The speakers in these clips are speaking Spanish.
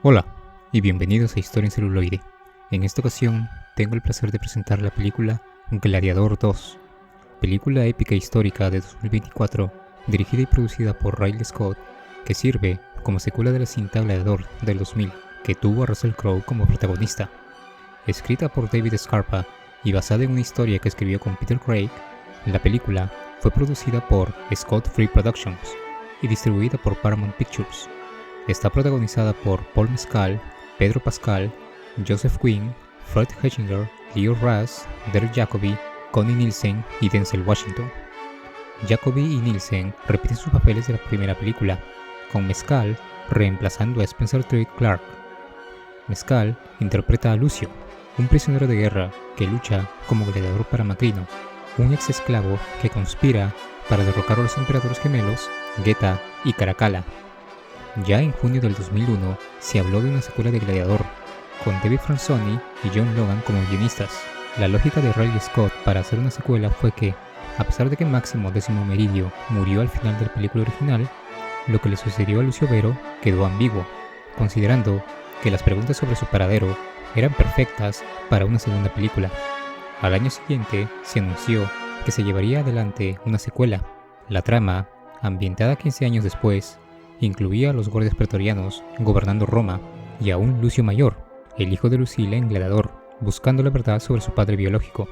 Hola y bienvenidos a Historia en Celuloide. En esta ocasión tengo el placer de presentar la película Gladiador 2, película épica e histórica de 2024 dirigida y producida por Ridley Scott, que sirve como secuela de la cinta Gladiador del 2000 que tuvo a Russell Crowe como protagonista. Escrita por David Scarpa y basada en una historia que escribió con Peter Craig, la película fue producida por Scott Free Productions y distribuida por Paramount Pictures. Está protagonizada por Paul Mescal, Pedro Pascal, Joseph Quinn, Fred Hechinger, Leo Raz, Derek Jacobi, Connie Nielsen y Denzel Washington. Jacobi y Nielsen repiten sus papeles de la primera película, con Mescal reemplazando a Spencer Treat Clark. Mescal interpreta a Lucio, un prisionero de guerra que lucha como gladiador para Macrino, un ex esclavo que conspira para derrocar a los emperadores gemelos Geta y Caracalla. Ya en junio del 2001 se habló de una secuela de Gladiador, con David Franzoni y John Logan como guionistas. La lógica de Ridley Scott para hacer una secuela fue que, a pesar de que Máximo X Meridio murió al final de la película original, lo que le sucedió a Lucio Vero quedó ambiguo, considerando que las preguntas sobre su paradero eran perfectas para una segunda película. Al año siguiente se anunció que se llevaría adelante una secuela. La trama, ambientada 15 años después, incluía a los guardias pretorianos gobernando Roma y a un Lucio Mayor, el hijo de Lucila en Gladiador, buscando la verdad sobre su padre biológico.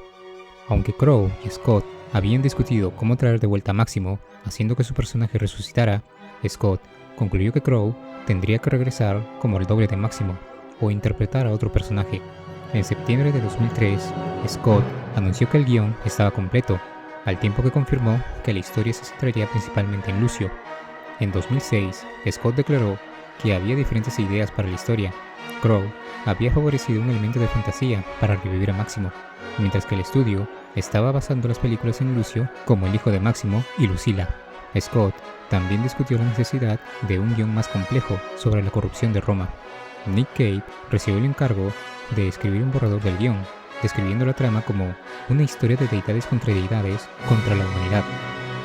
Aunque Crowe y Scott habían discutido cómo traer de vuelta a Máximo, haciendo que su personaje resucitara, Scott concluyó que Crowe tendría que regresar como el doble de Máximo o interpretar a otro personaje. En septiembre de 2003, Scott anunció que el guión estaba completo, al tiempo que confirmó que la historia se centraría principalmente en Lucio. En 2006, Scott declaró que había diferentes ideas para la historia. Crowe había favorecido un elemento de fantasía para revivir a Máximo, mientras que el estudio estaba basando las películas en Lucio como el hijo de Máximo y Lucila. Scott también discutió la necesidad de un guión más complejo sobre la corrupción de Roma. Nick Cave recibió el encargo de escribir un borrador del guión, describiendo la trama como una historia de deidades contra deidades contra la humanidad.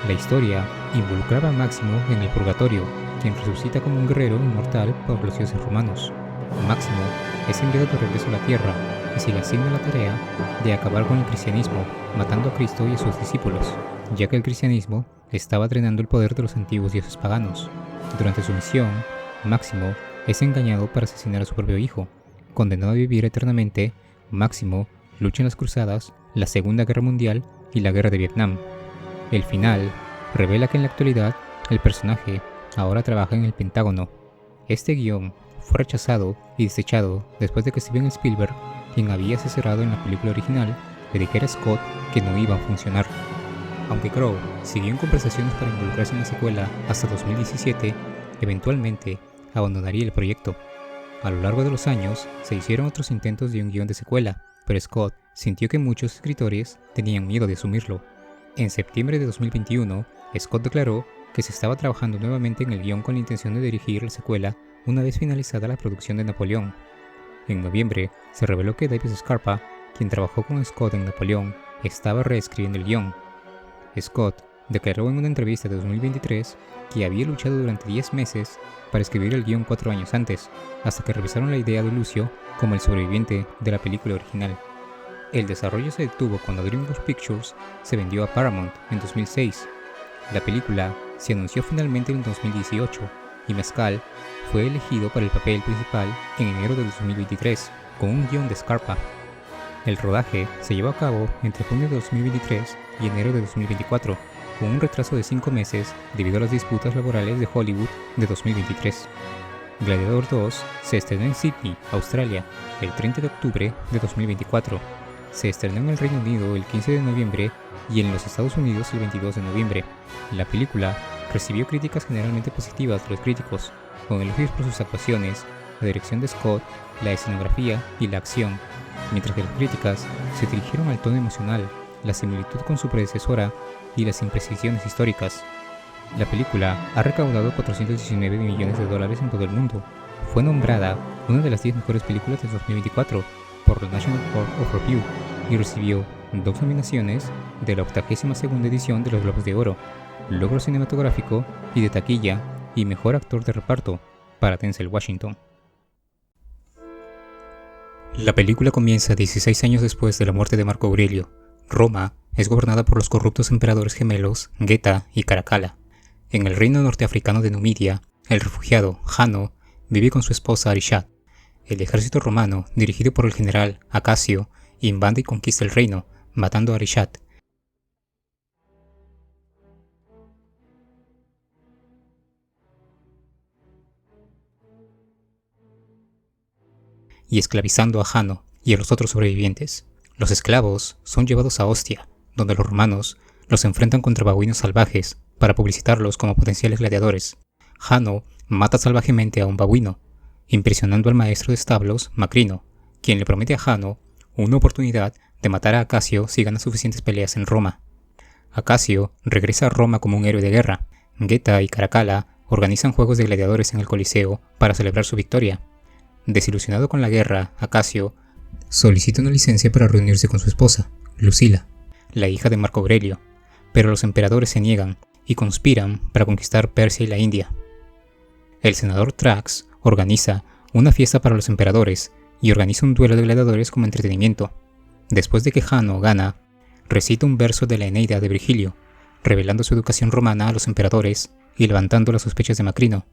La historia involucraba a Máximo en el Purgatorio, quien resucita como un guerrero inmortal por los dioses romanos. Máximo es enviado de regreso a la Tierra y se le asigna la tarea de acabar con el cristianismo, matando a Cristo y a sus discípulos, ya que el cristianismo estaba drenando el poder de los antiguos dioses paganos. Durante su misión, Máximo es engañado para asesinar a su propio hijo. Condenado a vivir eternamente, Máximo lucha en las cruzadas, la Segunda Guerra Mundial y la Guerra de Vietnam. El final revela que en la actualidad el personaje ahora trabaja en el Pentágono. Este guión fue rechazado y desechado después de que Steven Spielberg, quien había asesorado en la película original, le dijera a Scott que no iba a funcionar. Aunque Crowe siguió en conversaciones para involucrarse en la secuela hasta 2017, eventualmente abandonaría el proyecto. A lo largo de los años se hicieron otros intentos de un guión de secuela, pero Scott sintió que muchos escritores tenían miedo de asumirlo. En septiembre de 2021, Scott declaró que se estaba trabajando nuevamente en el guión con la intención de dirigir la secuela una vez finalizada la producción de Napoleón. En noviembre, se reveló que David Scarpa, quien trabajó con Scott en Napoleón, estaba reescribiendo el guión. Scott declaró en una entrevista de 2023 que había luchado durante 10 meses para escribir el guión 4 años antes, hasta que revisaron la idea de Lucio como el sobreviviente de la película original. El desarrollo se detuvo cuando DreamWorks Pictures se vendió a Paramount en 2006. La película se anunció finalmente en 2018 y Mescal fue elegido para el papel principal en enero de 2023 con un guión de Scarpa. El rodaje se llevó a cabo entre junio de 2023 y enero de 2024, con un retraso de 5 meses debido a las disputas laborales de Hollywood de 2023. Gladiador 2 se estrenó en Sydney, Australia, el 30 de octubre de 2024. Se estrenó en el Reino Unido el 15 de noviembre y en los Estados Unidos el 22 de noviembre. La película recibió críticas generalmente positivas de los críticos, con elogios por sus actuaciones, la dirección de Scott, la escenografía y la acción, mientras que las críticas se dirigieron al tono emocional, la similitud con su predecesora y las imprecisiones históricas. La película ha recaudado $419 millones en todo el mundo. Fue nombrada una de las 10 mejores películas de 2024 por la National Board of Review y recibió 2 nominaciones de la 82ª edición de los Globos de Oro, logro cinematográfico y de taquilla y mejor actor de reparto para Denzel Washington. La película comienza 16 años después de la muerte de Marco Aurelio. Roma es gobernada por los corruptos emperadores gemelos Geta y Caracalla. En el reino norteafricano de Numidia, el refugiado Jano vive con su esposa Arishat. El ejército romano, dirigido por el general Acasio, invade y conquista el reino, matando a Arishat. Y esclavizando a Jano y a los otros sobrevivientes. Los esclavos son llevados a Ostia, donde los romanos los enfrentan contra babuinos salvajes para publicitarlos como potenciales gladiadores. Jano mata salvajemente a un babuino, impresionando al maestro de establos, Macrino, quien le promete a Jano una oportunidad de matar a Acasio si gana suficientes peleas en Roma. Acasio regresa a Roma como un héroe de guerra. Geta y Caracalla organizan juegos de gladiadores en el Coliseo para celebrar su victoria. Desilusionado con la guerra, Acasio solicita una licencia para reunirse con su esposa, Lucila, la hija de Marco Aurelio, pero los emperadores se niegan y conspiran para conquistar Persia y la India. El senador Thrax organiza una fiesta para los emperadores y organiza un duelo de gladiadores como entretenimiento. Después de que Jano gana, recita un verso de la Eneida de Virgilio, revelando su educación romana a los emperadores y levantando las sospechas de Macrino.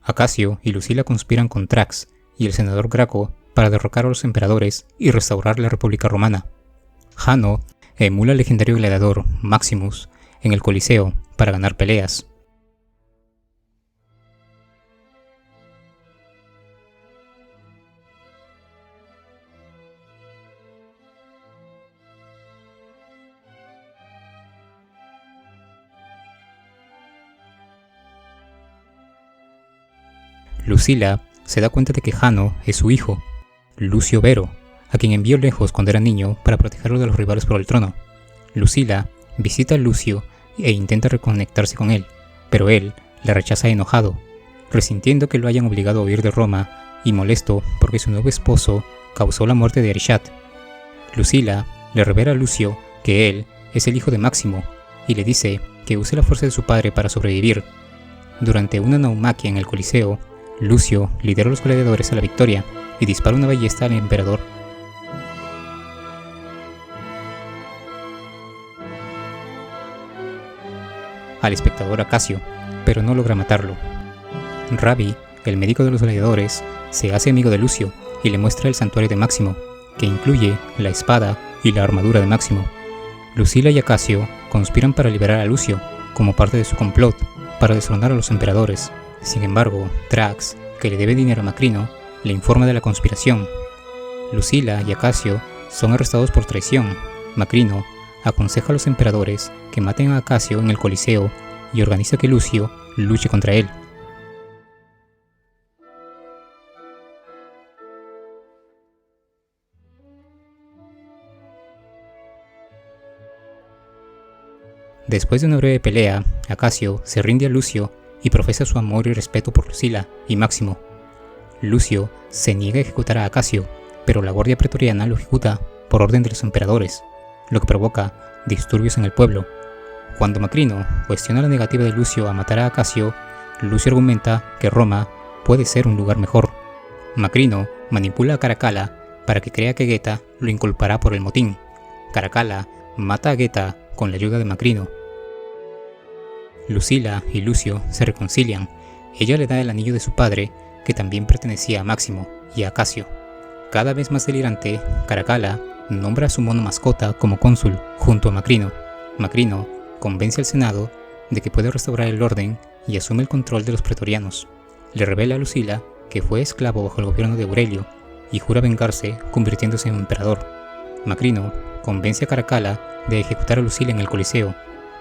Acasio y Lucila conspiran con Thrax y el senador Graco para derrocar a los emperadores y restaurar la República Romana. Jano emula al legendario gladiador Maximus en el Coliseo para ganar peleas. Lucila se da cuenta de que Jano es su hijo, Lucio Vero, a quien envió lejos cuando era niño para protegerlo de los rivales por el trono. Lucila visita a Lucio e intenta reconectarse con él, pero él la rechaza enojado, resintiendo que lo hayan obligado a huir de Roma y molesto porque su nuevo esposo causó la muerte de Arishat. Lucila le revela a Lucio que él es el hijo de Máximo y le dice que use la fuerza de su padre para sobrevivir. Durante una naumaquia en el Coliseo, Lucio lidera a los gladiadores a la victoria y dispara una ballesta al emperador. Al espectador Acasio, pero no logra matarlo. Rabi, el médico de los gladiadores, se hace amigo de Lucio y le muestra el santuario de Máximo, que incluye la espada y la armadura de Máximo. Lucila y Acasio conspiran para liberar a Lucio, como parte de su complot para destronar a los emperadores. Sin embargo, Thrax, que le debe dinero a Macrino, le informa de la conspiración. Lucila y Acasio son arrestados por traición. Macrino aconseja a los emperadores que maten a Acasio en el Coliseo y organiza que Lucio luche contra él. Después de una breve pelea, Acasio se rinde a Lucio y profesa su amor y respeto por Lucila y Máximo. Lucio se niega a ejecutar a Acasio, pero la guardia pretoriana lo ejecuta por orden de los emperadores, lo que provoca disturbios en el pueblo. Cuando Macrino cuestiona la negativa de Lucio a matar a Acasio, Lucio argumenta que Roma puede ser un lugar mejor. Macrino manipula a Caracalla para que crea que Geta lo inculpará por el motín. Caracalla mata a Geta con la ayuda de Macrino. Lucila y Lucio se reconcilian. Ella le da el anillo de su padre, que también pertenecía a Máximo y a Acasio. Cada vez más delirante, Caracalla nombra a su mono mascota como cónsul junto a Macrino. Macrino convence al Senado de que puede restaurar el orden y asume el control de los pretorianos. Le revela a Lucila que fue esclavo bajo el gobierno de Aurelio y jura vengarse convirtiéndose en emperador. Macrino convence a Caracalla de ejecutar a Lucila en el Coliseo,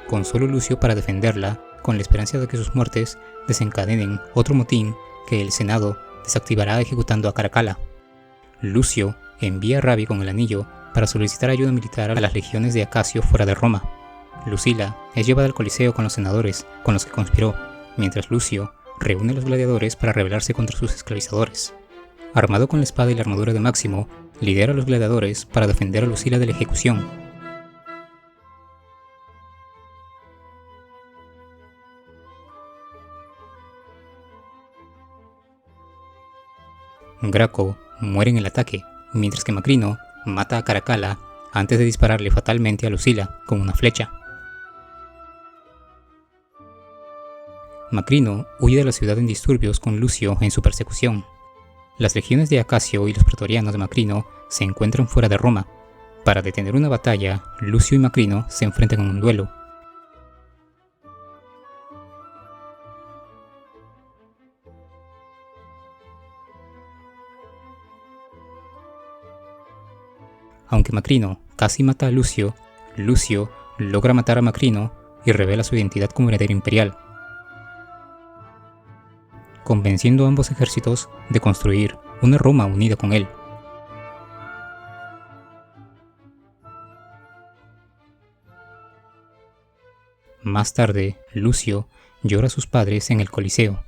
con solo Lucio para defenderla, con la esperanza de que sus muertes desencadenen otro motín que el Senado desactivará ejecutando a Caracalla. Lucio envía a Rabi con el anillo para solicitar ayuda militar a las legiones de Acasio fuera de Roma. Lucila es llevada al Coliseo con los senadores con los que conspiró, mientras Lucio reúne a los gladiadores para rebelarse contra sus esclavizadores. Armado con la espada y la armadura de Máximo, lidera a los gladiadores para defender a Lucila de la ejecución. Graco muere en el ataque mientras que Macrino mata a Caracalla antes de dispararle fatalmente a Lucila con una flecha. Macrino huye de la ciudad en disturbios con Lucio en su persecución. Las legiones de Acacio y los pretorianos de Macrino se encuentran fuera de Roma. Para detener una batalla, Lucio y Macrino se enfrentan en un duelo. Aunque Macrino casi mata a Lucio, Lucio logra matar a Macrino y revela su identidad como heredero imperial, convenciendo a ambos ejércitos de construir una Roma unida con él. Más tarde, Lucio llora a sus padres en el Coliseo.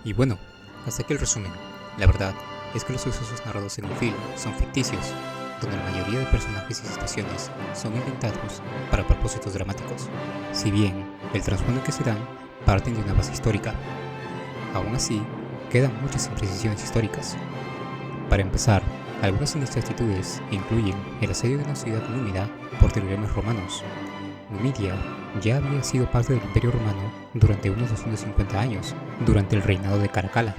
Y bueno, hasta aquí el resumen. La verdad es que los sucesos narrados en el film son ficticios, donde la mayoría de personajes y situaciones son inventados para propósitos dramáticos, si bien el trasfondo que se dan parten de una base histórica. Aún así, quedan muchas imprecisiones históricas. Para empezar, algunas inexactitudes incluyen el asedio de una ciudad númida por triremes romanos. Numidia ya había sido parte del Imperio Romano durante unos 250 años, durante el reinado de Caracalla.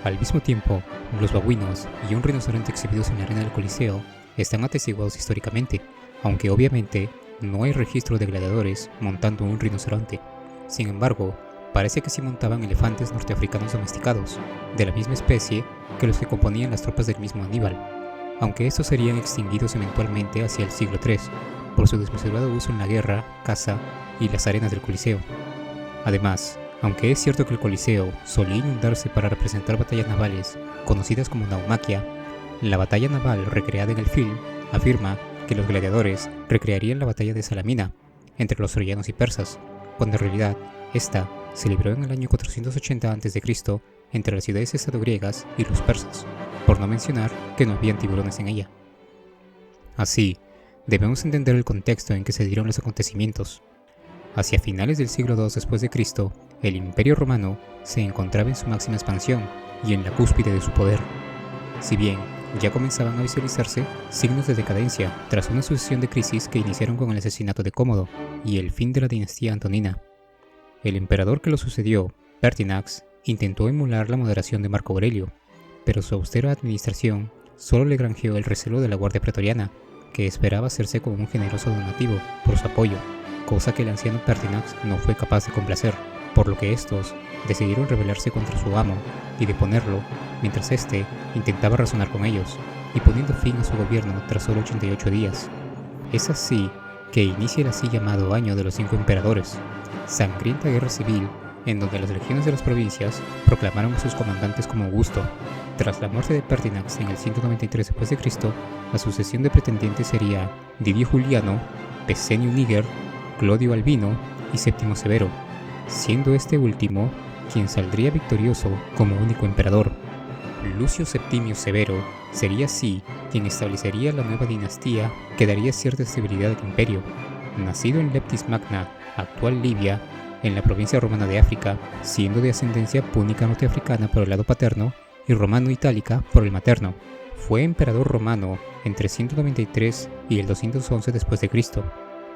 Al mismo tiempo, los babuinos y un rinoceronte exhibidos en la arena del Coliseo están atestiguados históricamente, aunque obviamente no hay registro de gladiadores montando un rinoceronte. Sin embargo, parece que sí montaban elefantes norteafricanos domesticados, de la misma especie que los que componían las tropas del mismo Aníbal, aunque estos serían extinguidos eventualmente hacia el siglo III, por su desmesurado uso en la guerra, caza y las arenas del Coliseo. Además, aunque es cierto que el Coliseo solía inundarse para representar batallas navales, conocidas como naumaquia, la batalla naval recreada en el film afirma que los gladiadores recrearían la batalla de Salamina entre los troyanos y persas, cuando en realidad esta se libró en el año 480 a.C. entre las ciudades estado-griegas y los persas, por no mencionar que no habían tiburones en ella. Así, debemos entender el contexto en que se dieron los acontecimientos. Hacia finales del siglo II después de Cristo, el Imperio Romano se encontraba en su máxima expansión y en la cúspide de su poder. Si bien ya comenzaban a visualizarse signos de decadencia tras una sucesión de crisis que iniciaron con el asesinato de Cómodo y el fin de la dinastía antonina. El emperador que lo sucedió, Pertinax, intentó emular la moderación de Marco Aurelio, pero su austera administración solo le granjeó el recelo de la guardia pretoriana, que esperaba hacerse con un generoso donativo por su apoyo, cosa que el anciano Pertinax no fue capaz de complacer, por lo que estos decidieron rebelarse contra su amo y deponerlo, mientras éste intentaba razonar con ellos, y poniendo fin a su gobierno tras solo 88 días. Es así que inicia el así llamado Año de los 5 Emperadores, sangrienta guerra civil en donde las legiones de las provincias proclamaron a sus comandantes como Augusto. Tras la muerte de Pertinax en el 193 a.C., la sucesión de pretendientes sería Didio Juliano, Pescenio Níger, Clodio Albino y Séptimo Severo, siendo este último quien saldría victorioso como único emperador. Lucio Septimio Severo sería así quien establecería la nueva dinastía que daría cierta estabilidad al imperio. Nacido en Leptis Magna, actual Libia, en la provincia romana de África, siendo de ascendencia púnica norteafricana por el lado paterno y romano-itálica por el materno. Fue emperador romano entre 193 y el 211 después de Cristo.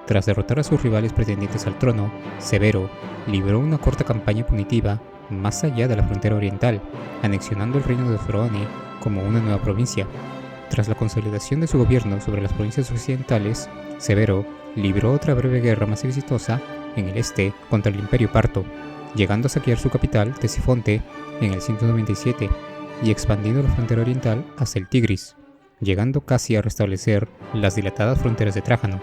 Tras derrotar a sus rivales pretendientes al trono, Severo libró una corta campaña punitiva más allá de la frontera oriental, anexionando el reino de Foroone como una nueva provincia. Tras la consolidación de su gobierno sobre las provincias occidentales, Severo libró otra breve guerra más exitosa en el este contra el Imperio Parto, llegando a saquear su capital, Ctesifonte, en el 197 y expandiendo la frontera oriental hacia el Tigris, llegando casi a restablecer las dilatadas fronteras de Trájano.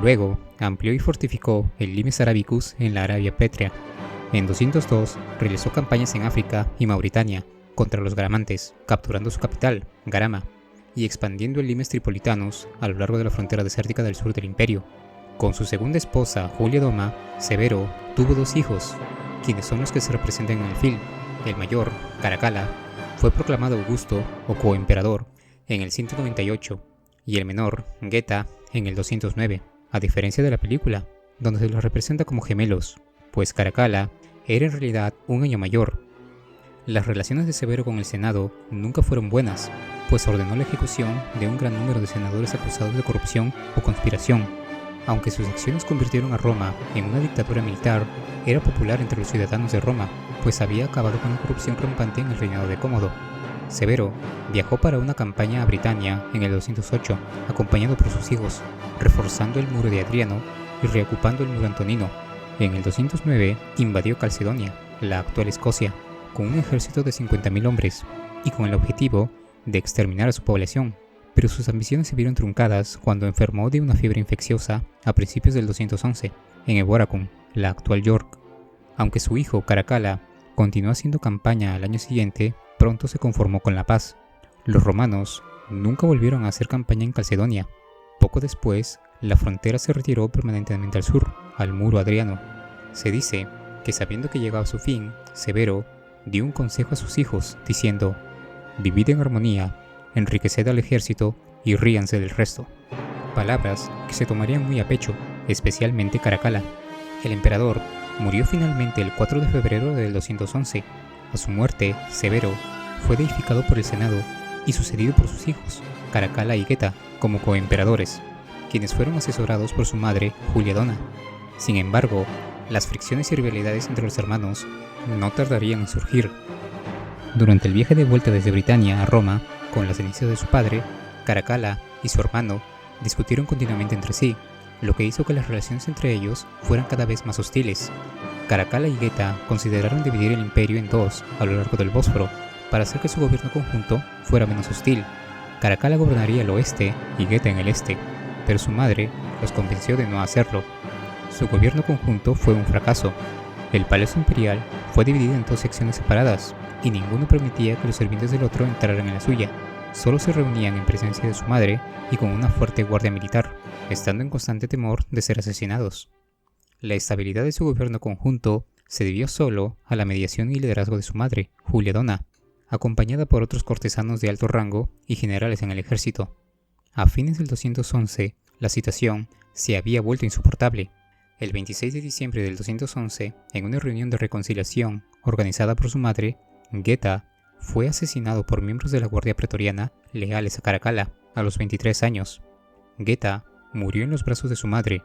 Luego, amplió y fortificó el Limes Arabicus en la Arabia Pétrea. En 202, realizó campañas en África y Mauritania contra los garamantes, capturando su capital, Garama, y expandiendo el Limes Tripolitanus a lo largo de la frontera desértica del sur del imperio. Con su segunda esposa, Julia Doma, Severo tuvo 2 hijos, quienes son los que se representan en el film. El mayor, Caracalla, Fue proclamado Augusto o coemperador en el 198 y el menor, Geta, en el 209, a diferencia de la película, donde se los representa como gemelos, pues Caracalla era en realidad un año mayor. Las relaciones de Severo con el Senado nunca fueron buenas, pues ordenó la ejecución de un gran número de senadores acusados de corrupción o conspiración. Aunque sus acciones convirtieron a Roma en una dictadura militar, era popular entre los ciudadanos de Roma, pues había acabado con la corrupción rampante en el reinado de Cómodo. Severo viajó para una campaña a Britania en el 208, acompañado por sus hijos, reforzando el muro de Adriano y reocupando el muro antonino. En el 209 invadió Calcedonia, la actual Escocia, con un ejército de 50.000 hombres y con el objetivo de exterminar a su población, pero sus ambiciones se vieron truncadas cuando enfermó de una fiebre infecciosa a principios del 211 en Eboracum, la actual York. Aunque su hijo Caracalla continuó haciendo campaña al año siguiente, pronto se conformó con la paz. Los romanos nunca volvieron a hacer campaña en Calcedonia. Poco después, la frontera se retiró permanentemente al sur, al muro Adriano. Se dice que sabiendo que llegaba a su fin, Severo dio un consejo a sus hijos, diciendo: «Vivid en armonía, enriqueced al ejército y ríanse del resto». Palabras que se tomarían muy a pecho, especialmente Caracalla. El emperador murió finalmente el 4 de febrero del 211. A su muerte, Severo fue deificado por el Senado y sucedido por sus hijos, Caracalla y Geta, como coemperadores, quienes fueron asesorados por su madre, Juliadona. Sin embargo, las fricciones y rivalidades entre los hermanos no tardarían en surgir. Durante el viaje de vuelta desde Britania a Roma, con las cenizas de su padre, Caracalla y su hermano discutieron continuamente entre sí, lo que hizo que las relaciones entre ellos fueran cada vez más hostiles. Caracalla y Geta consideraron dividir el imperio en dos a lo largo del Bósforo para hacer que su gobierno conjunto fuera menos hostil. Caracalla gobernaría el oeste y Geta en el este, pero su madre los convenció de no hacerlo. Su gobierno conjunto fue un fracaso. El palacio imperial fue dividido en dos secciones separadas, y ninguno permitía que los sirvientes del otro entraran en la suya. Solo se reunían en presencia de su madre y con una fuerte guardia militar, estando en constante temor de ser asesinados. La estabilidad de su gobierno conjunto se debió solo a la mediación y liderazgo de su madre, Juliadona, acompañada por otros cortesanos de alto rango y generales en el ejército. A fines del 211, la situación se había vuelto insoportable. El 26 de diciembre del 211, en una reunión de reconciliación organizada por su madre, Geta fue asesinado por miembros de la Guardia Pretoriana leales a Caracalla a los 23 años. Geta murió en los brazos de su madre.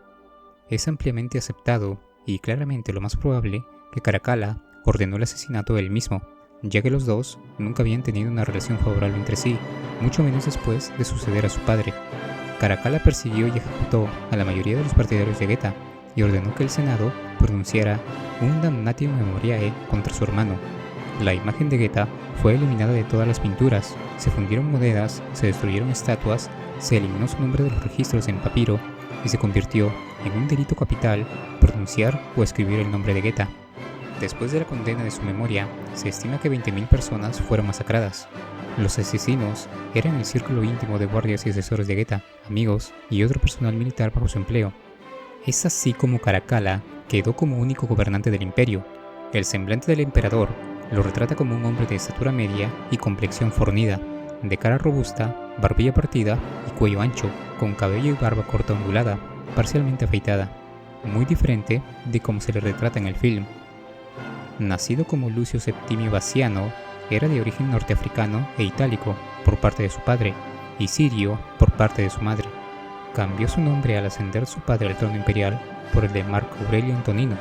Es ampliamente aceptado y claramente lo más probable que Caracalla ordenó el asesinato él mismo, ya que los dos nunca habían tenido una relación favorable entre sí, mucho menos después de suceder a su padre. Caracalla persiguió y ejecutó a la mayoría de los partidarios de Geta y ordenó que el Senado pronunciara un damnatio memoriae contra su hermano. La imagen de Geta fue eliminada de todas las pinturas, se fundieron monedas, se destruyeron estatuas, se eliminó su nombre de los registros en papiro y se convirtió en un delito capital pronunciar o escribir el nombre de Geta. Después de la condena de su memoria, se estima que 20.000 personas fueron masacradas. Los asesinos eran el círculo íntimo de guardias y asesores de Geta, amigos y otro personal militar bajo su empleo. Es así como Caracalla quedó como único gobernante del imperio. El semblante del emperador lo retrata como un hombre de estatura media y complexión fornida, de cara robusta, barbilla partida y cuello ancho, con cabello y barba corta ondulada, parcialmente afeitada, muy diferente de como se le retrata en el film. Nacido como Lucio Septimio Bassiano, era de origen norteafricano e itálico por parte de su padre y sirio por parte de su madre. Cambió su nombre al ascender su padre al trono imperial por el de Marco Aurelio Antonino.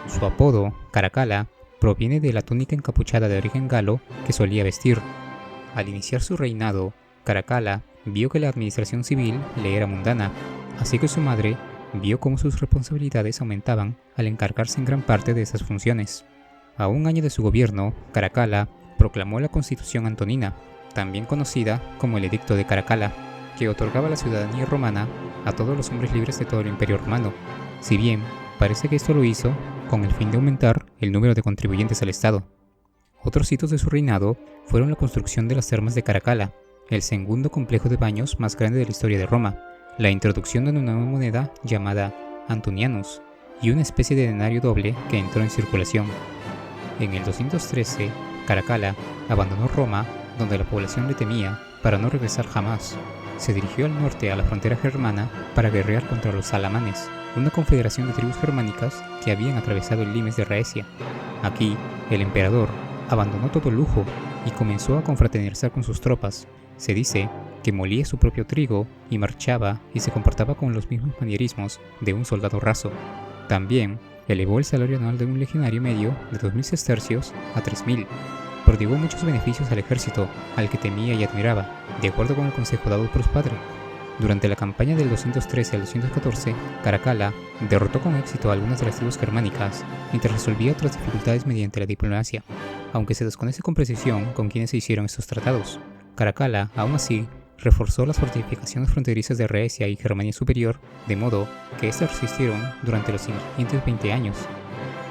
Su apodo, Caracalla, proviene de la túnica encapuchada de origen galo que solía vestir. Al iniciar su reinado, Caracalla vio que la administración civil le era mundana, así que su madre vio cómo sus responsabilidades aumentaban al encargarse en gran parte de esas funciones. A un año de su gobierno, Caracalla proclamó la Constitución Antonina, también conocida como el Edicto de Caracalla, que otorgaba la ciudadanía romana a todos los hombres libres de todo el Imperio Romano, si bien parece que esto lo hizo con el fin de aumentar el número de contribuyentes al Estado. Otros hitos de su reinado fueron la construcción de las termas de Caracalla, el segundo complejo de baños más grande de la historia de Roma, la introducción de una nueva moneda llamada Antonianus y una especie de denario doble que entró en circulación. En el 213, Caracalla abandonó Roma donde la población le temía para no regresar jamás. Se dirigió al norte a la frontera germana para guerrear contra los alamanes, una confederación de tribus germánicas que habían atravesado el limes de Raecia. Aquí, el emperador abandonó todo lujo y comenzó a confraternizar con sus tropas. Se dice que molía su propio trigo y marchaba y se comportaba con los mismos manierismos de un soldado raso. También elevó el salario anual de un legionario medio de 2.000 sestercios a 3.000. Prodigó muchos beneficios al ejército, al que temía y admiraba, de acuerdo con el consejo dado por su padre. Durante la campaña del 213 al 214, Caracalla derrotó con éxito a algunas de las tribus germánicas, mientras resolvía otras dificultades mediante la diplomacia, aunque se desconoce con precisión con quiénes se hicieron estos tratados. Caracalla, aún así, reforzó las fortificaciones fronterizas de Raecia y Germania Superior, de modo que éstas resistieron durante los siguientes 20 años.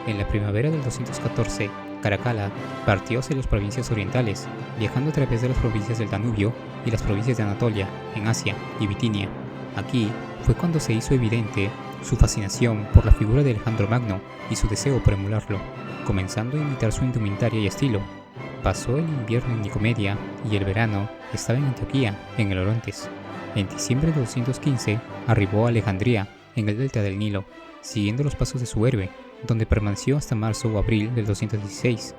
En la primavera del 214, Caracalla partió hacia las provincias orientales, viajando a través de las provincias del Danubio y las provincias de Anatolia, en Asia y Bitinia. Aquí fue cuando se hizo evidente su fascinación por la figura de Alejandro Magno y su deseo por emularlo, comenzando a imitar su indumentaria y estilo. Pasó el invierno en Nicomedia y el verano estaba en Antioquía, en el Orontes. En diciembre de 215 arribó a Alejandría, en el delta del Nilo, siguiendo los pasos de su héroe, donde permaneció hasta marzo o abril del 216.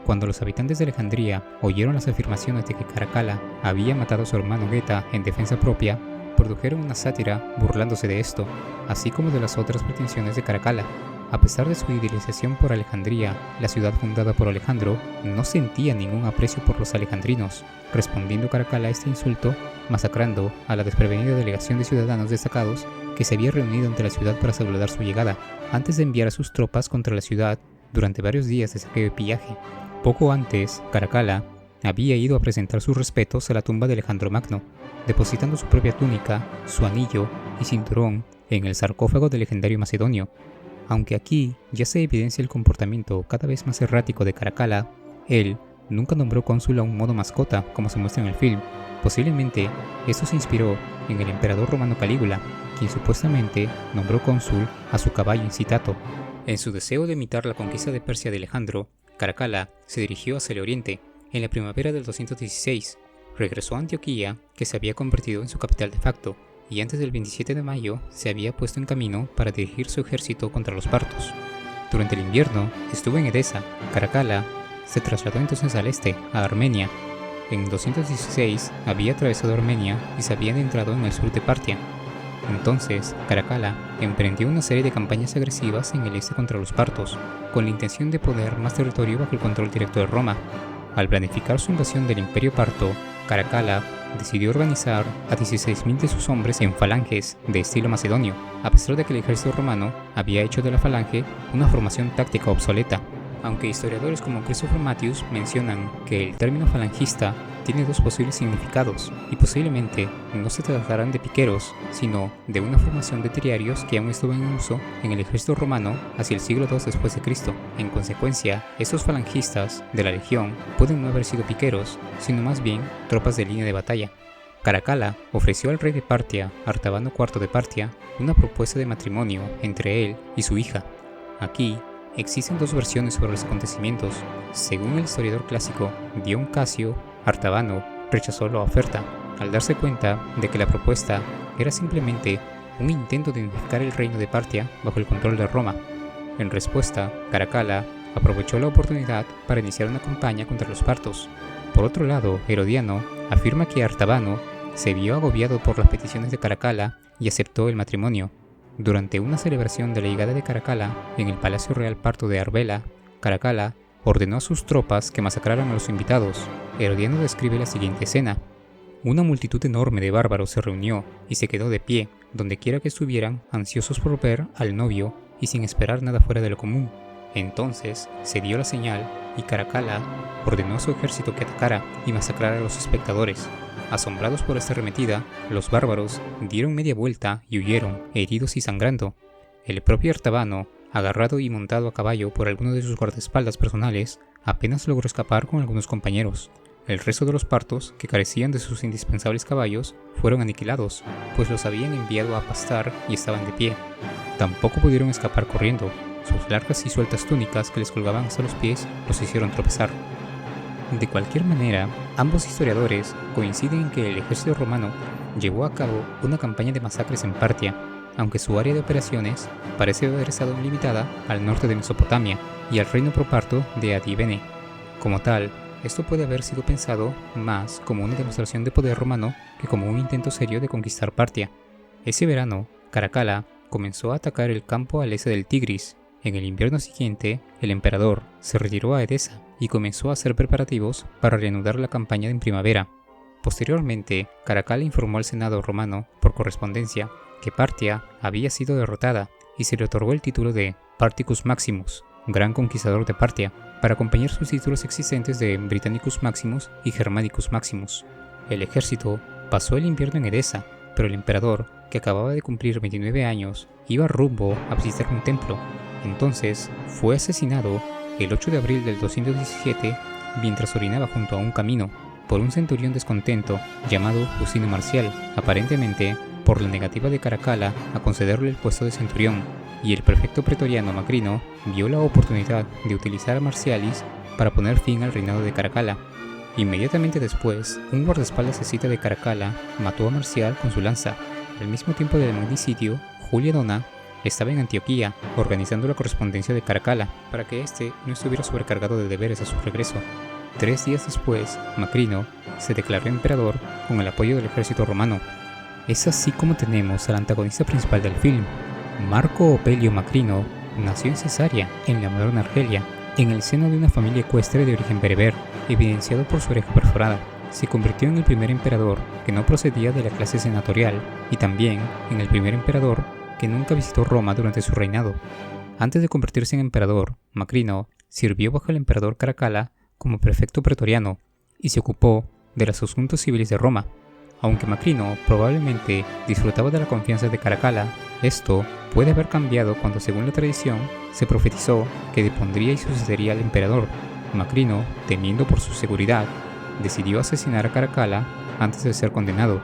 Cuando los habitantes de Alejandría oyeron las afirmaciones de que Caracalla había matado a su hermano Geta en defensa propia, produjeron una sátira burlándose de esto, así como de las otras pretensiones de Caracalla. A pesar de su idealización por Alejandría, la ciudad fundada por Alejandro no sentía ningún aprecio por los alejandrinos, respondiendo Caracalla a este insulto, masacrando a la desprevenida delegación de ciudadanos destacados que se había reunido ante la ciudad para saludar su llegada, antes de enviar a sus tropas contra la ciudad durante varios días de saqueo y pillaje. Poco antes, Caracalla había ido a presentar sus respetos a la tumba de Alejandro Magno, depositando su propia túnica, su anillo y cinturón en el sarcófago del legendario macedonio. Aunque aquí ya se evidencia el comportamiento cada vez más errático de Caracalla, él nunca nombró cónsul a un modo mascota, como se muestra en el film. Posiblemente esto se inspiró en el emperador romano Calígula, quien supuestamente nombró cónsul a su caballo Incitato. En su deseo de imitar la conquista de Persia de Alejandro, Caracalla se dirigió hacia el oriente. En la primavera del 216, regresó a Antioquía, que se había convertido en su capital de facto, y antes del 27 de mayo se había puesto en camino para dirigir su ejército contra los partos. Durante el invierno estuvo en Edesa. Caracalla se trasladó entonces al este, a Armenia. En 216 había atravesado Armenia y se había adentrado en el sur de Partia. Entonces, Caracalla emprendió una serie de campañas agresivas en el este contra los partos, con la intención de poner más territorio bajo el control directo de Roma. Al planificar su invasión del Imperio Parto, Caracalla decidió organizar a 16.000 de sus hombres en falanges de estilo macedonio, a pesar de que el ejército romano había hecho de la falange una formación táctica obsoleta. Aunque historiadores como Christopher Matthews mencionan que el término falangista tiene dos posibles significados, y posiblemente no se tratarán de piqueros, sino de una formación de triarios que aún estuvo en uso en el ejército romano hacia el siglo II después de Cristo. En consecuencia, estos falangistas de la legión pueden no haber sido piqueros, sino más bien tropas de línea de batalla. Caracalla ofreció al rey de Partia, Artabano IV de Partia, una propuesta de matrimonio entre él y su hija. Aquí existen dos versiones sobre los acontecimientos. Según el historiador clásico Dion Casio, Artabano rechazó la oferta, al darse cuenta de que la propuesta era simplemente un intento de unificar el reino de Partia bajo el control de Roma. En respuesta, Caracalla aprovechó la oportunidad para iniciar una campaña contra los partos. Por otro lado, Herodiano afirma que Artabano se vio agobiado por las peticiones de Caracalla y aceptó el matrimonio. Durante una celebración de la llegada de Caracalla en el Palacio Real Parto de Arbela, Caracalla ordenó a sus tropas que masacraran a los invitados. Herodiano describe la siguiente escena. Una multitud enorme de bárbaros se reunió y se quedó de pie, donde quiera que estuvieran, ansiosos por ver al novio y sin esperar nada fuera de lo común. Entonces se dio la señal y Caracalla ordenó a su ejército que atacara y masacrara a los espectadores. Asombrados por esta arremetida, los bárbaros dieron media vuelta y huyeron, heridos y sangrando. El propio Artabano, agarrado y montado a caballo por alguno de sus guardaespaldas personales, apenas logró escapar con algunos compañeros. El resto de los partos, que carecían de sus indispensables caballos, fueron aniquilados, pues los habían enviado a pastar y estaban de pie. Tampoco pudieron escapar corriendo. Sus largas y sueltas túnicas que les colgaban hasta los pies los hicieron tropezar. De cualquier manera, Ambos historiadores coinciden en que el ejército romano llevó a cabo una campaña de masacres en Partia, aunque su área de operaciones parece haber estado limitada al norte de Mesopotamia y al reino proparto de Adivene. Como tal, esto puede haber sido pensado más como una demostración de poder romano que como un intento serio de conquistar Partia. Ese verano, Caracalla comenzó a atacar el campo al este del Tigris. En el invierno siguiente, el emperador se retiró a Edesa y comenzó a hacer preparativos para reanudar la campaña en primavera. Posteriormente, Caracalla informó al Senado romano, por correspondencia, que Partia había sido derrotada y se le otorgó el título de Particus Maximus, gran conquistador de Partia, para acompañar sus títulos existentes de Britannicus Maximus y Germanicus Maximus. El ejército pasó el invierno en Edesa, pero el emperador, que acababa de cumplir 29 años, iba rumbo a visitar un templo. Entonces, fue asesinado el 8 de abril del 217 mientras orinaba junto a un camino por un centurión descontento llamado Jusino Marcial, aparentemente por la negativa de Caracalla a concederle el puesto de centurión, y el prefecto pretoriano Macrino vio la oportunidad de utilizar a Marcialis para poner fin al reinado de Caracalla. Inmediatamente después, un guardaespaldas escita de Caracalla mató a Marcial con su lanza. Al mismo tiempo del magnicidio, Julia Dona estaba en Antioquía organizando la correspondencia de Caracalla para que éste no estuviera sobrecargado de deberes a su regreso. 3 días después, Macrino se declaró emperador con el apoyo del ejército romano. Es así como tenemos al antagonista principal del film. Marco Opelio Macrino nació en Cesarea, en la moderna Argelia, en el seno de una familia ecuestre de origen bereber, evidenciado por su oreja perforada. Se convirtió en el primer emperador que no procedía de la clase senatorial y también en el primer emperador que nunca visitó Roma durante su reinado. Antes de convertirse en emperador, Macrino sirvió bajo el emperador Caracalla como prefecto pretoriano y se ocupó de los asuntos civiles de Roma. Aunque Macrino probablemente disfrutaba de la confianza de Caracalla, esto puede haber cambiado cuando, según la tradición, se profetizó que depondría y sucedería al emperador. Macrino, temiendo por su seguridad, decidió asesinar a Caracalla antes de ser condenado.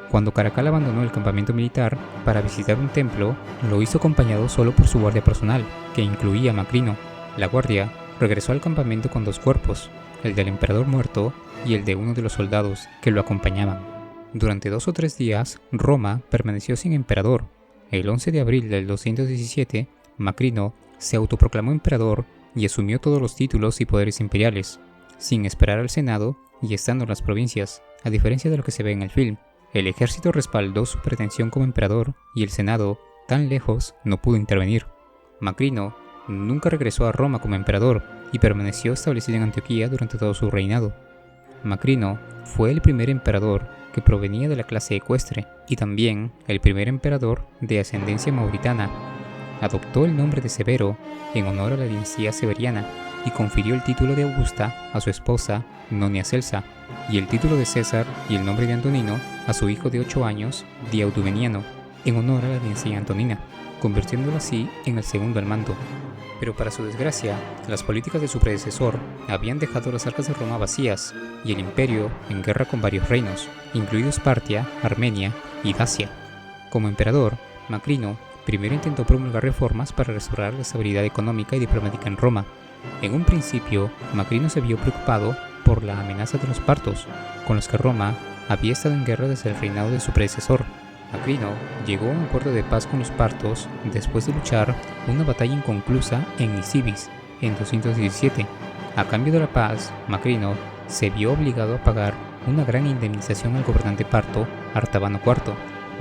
Cuando Caracalla abandonó el campamento militar para visitar un templo, lo hizo acompañado solo por su guardia personal, que incluía a Macrino. La guardia regresó al campamento con 2 cuerpos, el del emperador muerto y el de uno de los soldados que lo acompañaban. Durante 2 o 3 días, Roma permaneció sin emperador. El 11 de abril del 217, Macrino se autoproclamó emperador y asumió todos los títulos y poderes imperiales, sin esperar al Senado y estando en las provincias, a diferencia de lo que se ve en el film. El ejército respaldó su pretensión como emperador y el Senado, tan lejos, no pudo intervenir. Macrino nunca regresó a Roma como emperador y permaneció establecido en Antioquía durante todo su reinado. Macrino fue el primer emperador que provenía de la clase ecuestre y también el primer emperador de ascendencia mauritana. Adoptó el nombre de Severo en honor a la dinastía severiana y confirió el título de Augusta a su esposa Nonia Celsa y el título de César y el nombre de Antonino a su hijo de 8 años, Diaudumeniano, en honor a la dinastía antonina, convirtiéndolo así en el segundo al mando. Pero para su desgracia, las políticas de su predecesor habían dejado las arcas de Roma vacías y el imperio en guerra con varios reinos, incluidos Partia, Armenia y Dacia. Como emperador, Macrino primero intentó promulgar reformas para restaurar la estabilidad económica y diplomática en Roma. En un principio, Macrino se vio preocupado por la amenaza de los partos, con los que Roma había estado en guerra desde el reinado de su predecesor. Macrino llegó a un acuerdo de paz con los partos después de luchar una batalla inconclusa en Nisibis en 217. A cambio de la paz, Macrino se vio obligado a pagar una gran indemnización al gobernante parto Artabano IV.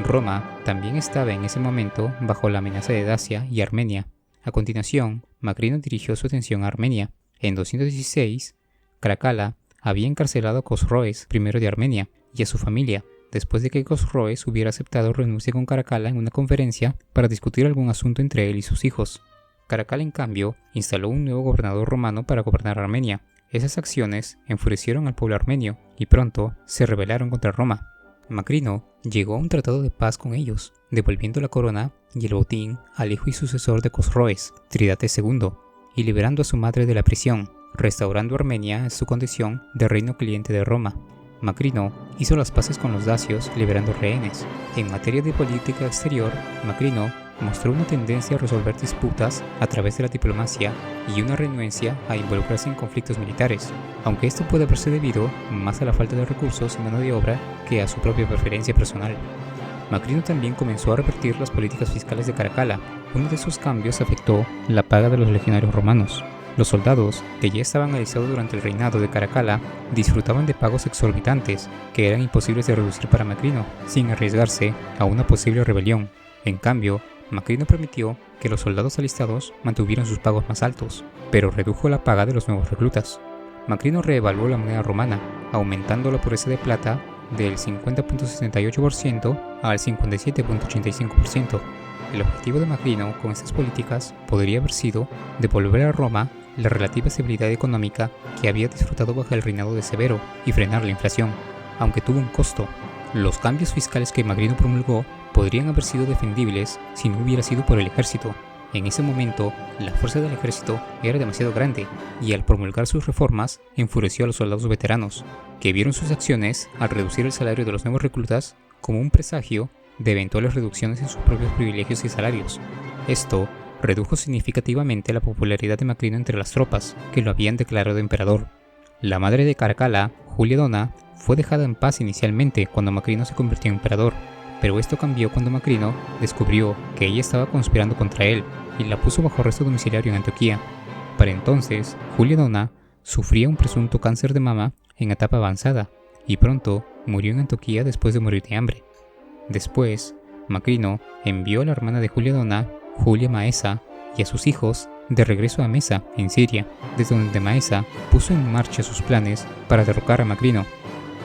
Roma también estaba en ese momento bajo la amenaza de Dacia y Armenia. A continuación, Macrino dirigió su atención a Armenia. En 216, Caracalla había encarcelado a Cosroes I de Armenia y a su familia, después de que Cosroes hubiera aceptado reunirse con Caracalla en una conferencia para discutir algún asunto entre él y sus hijos. Caracalla, en cambio, instaló un nuevo gobernador romano para gobernar Armenia. Esas acciones enfurecieron al pueblo armenio y pronto se rebelaron contra Roma. Macrino llegó a un tratado de paz con ellos, devolviendo la corona y el botín al hijo y sucesor de Cosroes, Tiridates II, y liberando a su madre de la prisión, restaurando Armenia en su condición de reino cliente de Roma. Macrino hizo las paces con los dacios liberando rehenes. En materia de política exterior, Macrino mostró una tendencia a resolver disputas a través de la diplomacia y una renuencia a involucrarse en conflictos militares, aunque esto puede haberse debido más a la falta de recursos y mano de obra que a su propia preferencia personal. Macrino también comenzó a revertir las políticas fiscales de Caracalla. Uno de esos cambios afectó la paga de los legionarios romanos. Los soldados, que ya estaban alistados durante el reinado de Caracalla, disfrutaban de pagos exorbitantes que eran imposibles de reducir para Macrino, sin arriesgarse a una posible rebelión. En cambio, Macrino permitió que los soldados alistados mantuvieran sus pagos más altos, pero redujo la paga de los nuevos reclutas. Macrino reevaluó la moneda romana, aumentando la pureza de plata del 50.68% al 57.85%. El objetivo de Macrino con estas políticas podría haber sido devolver a Roma la relativa estabilidad económica que había disfrutado bajo el reinado de Severo y frenar la inflación, aunque tuvo un costo. Los cambios fiscales que Macrino promulgó podrían haber sido defendibles si no hubiera sido por el ejército. En ese momento, la fuerza del ejército era demasiado grande y al promulgar sus reformas enfureció a los soldados veteranos, que vieron sus acciones al reducir el salario de los nuevos reclutas como un presagio de eventuales reducciones en sus propios privilegios y salarios. Esto redujo significativamente la popularidad de Macrino entre las tropas que lo habían declarado emperador. La madre de Caracalla, Julia Dona, fue dejada en paz inicialmente cuando Macrino se convirtió en emperador, pero esto cambió cuando Macrino descubrió que ella estaba conspirando contra él y la puso bajo arresto domiciliario en Antioquía. Para entonces, Julia Dona sufría un presunto cáncer de mama en etapa avanzada y pronto murió en Antioquía después de morir de hambre. Después, Macrino envió a la hermana de Julia Dona, Julia Maesa, y a sus hijos de regreso a Mesa, en Siria, desde donde Maesa puso en marcha sus planes para derrocar a Macrino.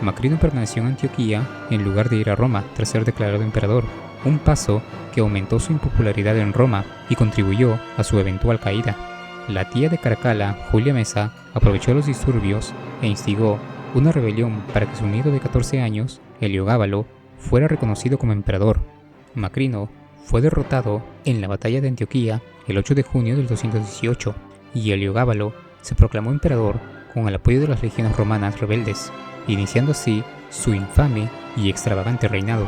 Macrino permaneció en Antioquía en lugar de ir a Roma tras ser declarado emperador, un paso que aumentó su impopularidad en Roma y contribuyó a su eventual caída. La tía de Caracalla, Julia Mesa, aprovechó los disturbios e instigó una rebelión para que su nieto de 14 años, Heliogábalo, fuera reconocido como emperador. Macrino fue derrotado en la batalla de Antioquía el 8 de junio del 218 y Heliogábalo se proclamó emperador con el apoyo de las legiones romanas rebeldes, iniciando así su infame y extravagante reinado.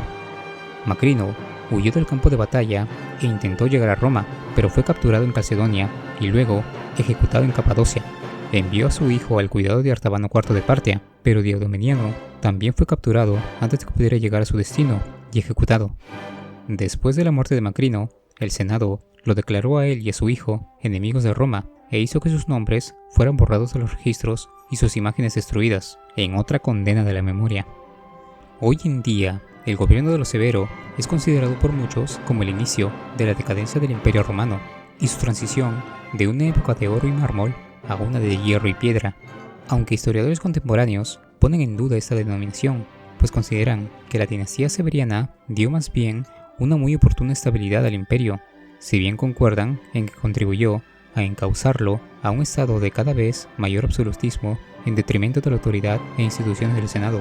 Macrino huyó del campo de batalla e intentó llegar a Roma, pero fue capturado en Calcedonia y luego ejecutado en Capadocia. Envió a su hijo al cuidado de Artabano IV de Partia, pero Diocleciano también fue capturado antes de que pudiera llegar a su destino y ejecutado. Después de la muerte de Macrino, el Senado lo declaró a él y a su hijo enemigos de Roma e hizo que sus nombres fueran borrados de los registros y sus imágenes destruidas, en otra condena de la memoria. Hoy en día, el gobierno de los Severo es considerado por muchos como el inicio de la decadencia del Imperio Romano y su transición de una época de oro y mármol a una de hierro y piedra, aunque historiadores contemporáneos ponen en duda esta denominación, pues consideran que la dinastía severiana dio más bien una muy oportuna estabilidad al imperio, si bien concuerdan en que contribuyó a encauzarlo a un estado de cada vez mayor absolutismo en detrimento de la autoridad e instituciones del Senado.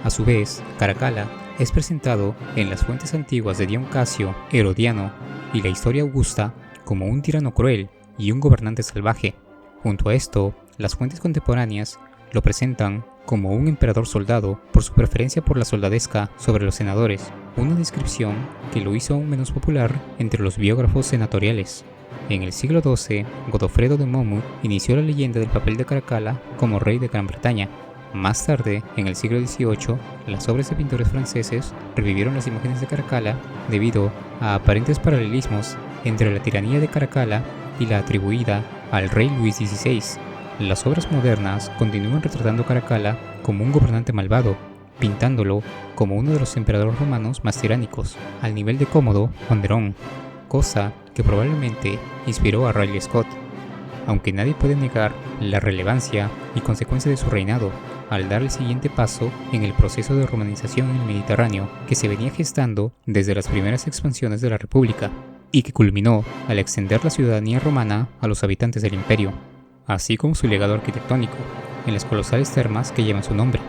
A su vez, Caracalla es presentado en las fuentes antiguas de Dion Casio, Herodiano y la historia augusta como un tirano cruel y un gobernante salvaje. Junto a esto, las fuentes contemporáneas lo presentan como un emperador soldado por su preferencia por la soldadesca sobre los senadores, una descripción que lo hizo aún menos popular entre los biógrafos senatoriales. En el siglo XII, Godofredo de Monmouth inició la leyenda del papel de Caracalla como rey de Gran Bretaña. Más tarde, en el siglo XVIII, las obras de pintores franceses revivieron las imágenes de Caracalla debido a aparentes paralelismos entre la tiranía de Caracalla y la atribuida al rey Luis XVI. Las obras modernas continúan retratando a Caracalla como un gobernante malvado, pintándolo como uno de los emperadores romanos más tiránicos, al nivel de Cómodo o Nerón, cosa que probablemente inspiró a Ridley Scott, aunque nadie puede negar la relevancia y consecuencia de su reinado al dar el siguiente paso en el proceso de romanización en el Mediterráneo que se venía gestando desde las primeras expansiones de la República y que culminó al extender la ciudadanía romana a los habitantes del imperio, así como su legado arquitectónico en las colosales termas que llevan su nombre.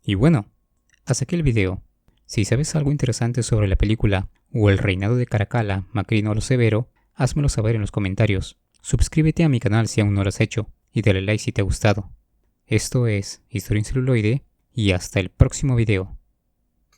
Y bueno, hasta aquí el video. Si sabes algo interesante sobre la película o el reinado de Caracalla, Macrino lo Severo, házmelo saber en los comentarios. Suscríbete a mi canal si aún no lo has hecho y dale like si te ha gustado. Esto es Historia en Celuloide y hasta el próximo video.